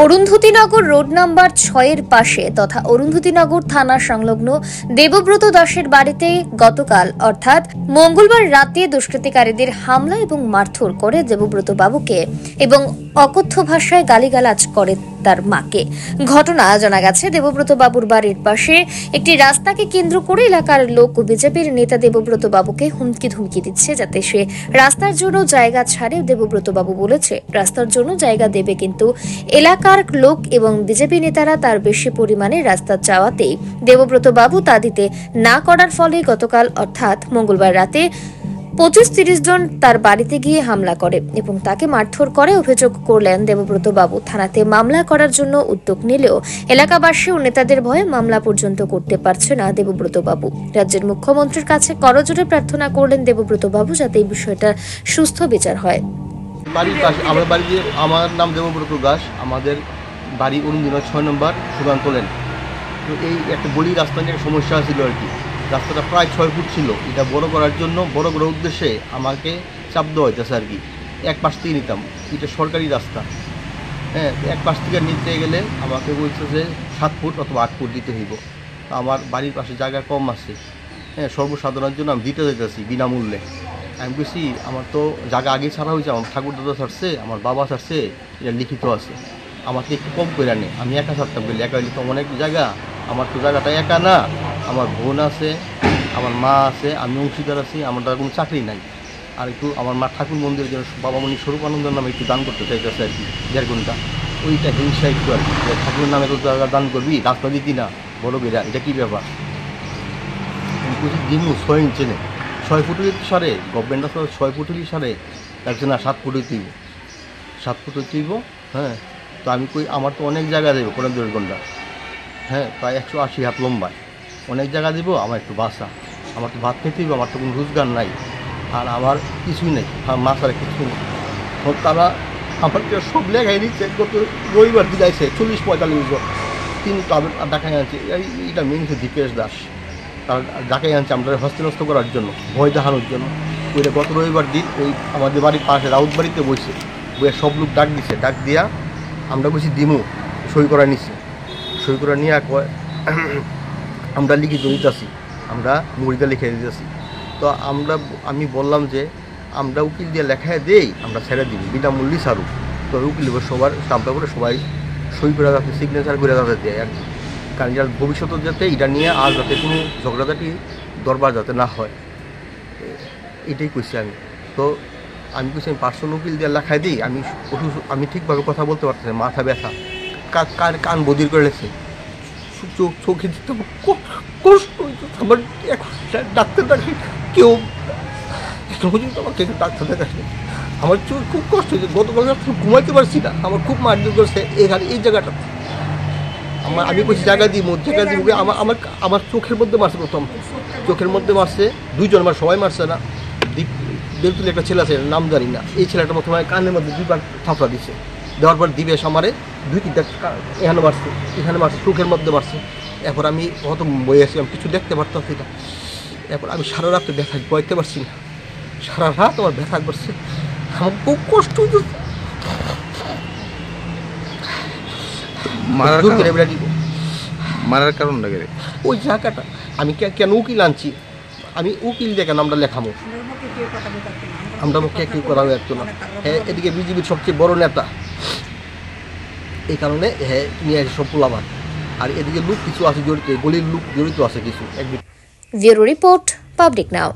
Arundhatinagar road number 6-এর পাশে তথা অরুন্ধতিনগর থানা সংলগ্ন দেবব্রত দাসের বাড়িতে গতকাল অর্থাৎ মঙ্গলবার রাতে দুষ্কৃতিকারীদের হামলা এবং মারধর করে দেবব্রত বাবুকে এবং অকথ্য ভাষায় গালিগালাজ করে তার মাকে। ঘটনা জানা গেছে দেবব্রত বাবুর বাড়ির পাশে একটি রাস্তাকে কেন্দ্র করে এলাকার লোক বিজেপির নেতা দেবব্রত বাবুকে হুমকি ধুমকি দিচ্ছে যাতে সে রাস্তার জন্য জায়গা ছাড়ে। দেবব্রত বাবু বলেছে রাস্তার জন্য জায়গা দেবে, কিন্তু এলাকার লোক এবং বিজেপি নেতারা তার বেশি পরিমাণে রাস্তা চাওয়াতেই দেবব্রত বাবু তা দিতে না করার ফলে গতকাল অর্থাৎ মঙ্গলবার রাতে 25-30 জন তার বাড়িতে গিয়ে হামলা করে এবং তাকে মারধর করে। অভিযোগ করলেন দেবব্রত বাবু থানাতে মামলা করার জন্য উদ্যোগ নিলেও এলাকাবাসী ও নেতাদের ভয়ে মামলা পর্যন্ত করতে পারছে না দেবব্রত বাবু। রাজ্যের মুখ্যমন্ত্রীর কাছে করজোড়ে প্রার্থনা করলেন দেবব্রত বাবু যাতে এই বিষয়টা সুস্থ বিচার হয়। আমার নাম দেবব্রত দাস, আমাদের বাড়ি অরুন্ধতিনগর 6 নম্বর সুগান তোলেন। তো এই একটা বলি রাস্তা নিয়ে সমস্যা ছিল আর কি। রাস্তাটা প্রায় 6 ফুট ছিল, এটা বড় করার জন্য বড় করার উদ্দেশ্যে আমাকে চাপ দেওয়া হইতেছে আর কি। এক পাশ থেকে নিতাম, এটা সরকারি রাস্তা, হ্যাঁ, এক পাশ থেকে নিতে গেলে আমাকে বলছে যে 7 ফুট অথবা 8 ফুট দিতে হইব। আমার বাড়ির পাশে জায়গা কম আছে, হ্যাঁ, সর্বসাধারণের জন্য আমি দিতে যেতেছি বিনামূল্যে। আমি বলছি আমার তো জায়গা আগে ছাড়া হয়েছে, আমার ঠাকুর দাদা ছাড়ছে, আমার বাবা ছাড়ছে, এটা লিখিত আছে, আমাকে একটু কম করে আনে। আমি একা ছাড়তাম বলি, একা হইলে তো অনেক জায়গা, আমার তো জায়গাটা একা না, আমার বোন আছে, আমার মা আছে, আমি অংশীদার আছি, আমার তার কোনো চাকরি নাই। আর একটু আমার মা ঠাকুর মন্দিরের জন্য বাবামণি স্বরূপানন্দের নামে একটু দান করতে চাইতেছে আর কি, 1.5 ঘন্টা। ওইটা হিংসা একটু আর কি, ঠাকুরের নামে তো জায়গা দান করবি, রাস্তা দিতি না বড় বেড়া, এটা কী ব্যাপার? দিমু 6 ইঞ্চি নেই, 6 ফুট সারে গভর্নমেন্ট আসলে 6 ফুট সারে, একজন না 7 ফুট তুইব, 7 ফুট তুইব। হ্যাঁ, তো আমি কই আমার তো অনেক জায়গা দেবো, 1.5 ঘন্টা, হ্যাঁ, প্রায় 180 হাত লম্বায় অনেক জায়গা দিব, আমার একটু বাসা, আমার তো ভাত খেতে দিব, আমার তো কোনো রোজগার নাই, আর আমার কিছুই নেই, মাথার কিছু নেই। তারা আমার সব লেখাই নিচ্ছে, গত রবিবার দিন আছে 40-45 জন, তিনি তাদের দেখাই আনছে। এইটা মেন হচ্ছে দীপেশ দাস, তার ডাকাই আনছে আমরা হস্তনস্ত করার জন্য, ভয় দেখানোর জন্য। ওইটা গত রবিবার দিন ওই আমাদের বাড়ির পাশে রাউত বাড়িতে বসে বইয়ে সব লোক ডাক দিছে, ডাক দিয়া আমরা বলছি দিমু, সই করা নিছি, সই করা নিয়ে আমরা লিখিত দিতেছি, আমরা মুড়িতে লিখে দিতেছি। তো আমি বললাম যে আমরা উকিল দিয়ে লেখায় দেই, আমরা ছেড়ে দিই বিনামূল্যে ছাড়ুক। তো উকিল সবার স্টাম্পটা করে সবাই সই করে যাতে সিগনেচার করে যাতে দেয় আর কি, কারণ যার ভবিষ্যতে যাতে এটা নিয়ে আর যাতে কোনো ঝগড়াঝাটি দরবার যাতে না হয়, এটাই কইছি আমি। তো আমি কইছি আমি পার্সোনাল উকিল দিয়ে লেখায় দিই, আমি ঠিকভাবে কথা বলতে পারতেছি, মাথা ব্যথা, কান বদির করে লেছে, চোখে দিতে কষ্ট হইতো আমার। এখন ডাক্তার দেখাই কেউ আমাকে ডাক্তার দেখাচ্ছে, আমার চোখ খুব কষ্ট হয়েছে। গতকাল ঘুমাইতে পারছি না, আমার খুব মারধর করছে এখানে এই জায়গাটা। আমি বলছি জায়গা দিব, আমার চোখের মধ্যে মারছে, প্রথম চোখের মধ্যে মারছে, 2 জন মার, সবাই মারছে না। দেবতুল একটা ছেলে আছে, নাম জানি না, এই ছেলেটা প্রথমে কানের মধ্যে 2বার থাপড়া দিছে, দেওয়ার পর দিবেশ আমারে 2-3টা এখানে মারছে, এখানে মারছে, চোখের মধ্যে মারছে। এরপর আমি হয়তো বই আসছিলাম, কিছু দেখতে পারতাম না। এরপর আমি সারা রাত্রে ব্যথা বইতে পারছি না, সারা রাত আমার ব্যথা করছে, আমার খুব কষ্ট হইতেছে। মারার কারণ লাগে ওই জায়গাটা আমি কেন উকিল আনছি, আমি উকিল দিয়ে কেন আমরা লেখামো, আমরা মুখে কেউ করাবো একটু না। হ্যাঁ, এদিকে বিজেপির সবচেয়ে বড় নেতা, এই কারণে হ্যাঁ নিয়ে আসে সব পোলাবান, আর এদিকে লোক কিছু আছে জড়িত, গলির লোক জড়িত আছে কিছু। ব্যুরো রিপোর্ট, পাবলিক নাও।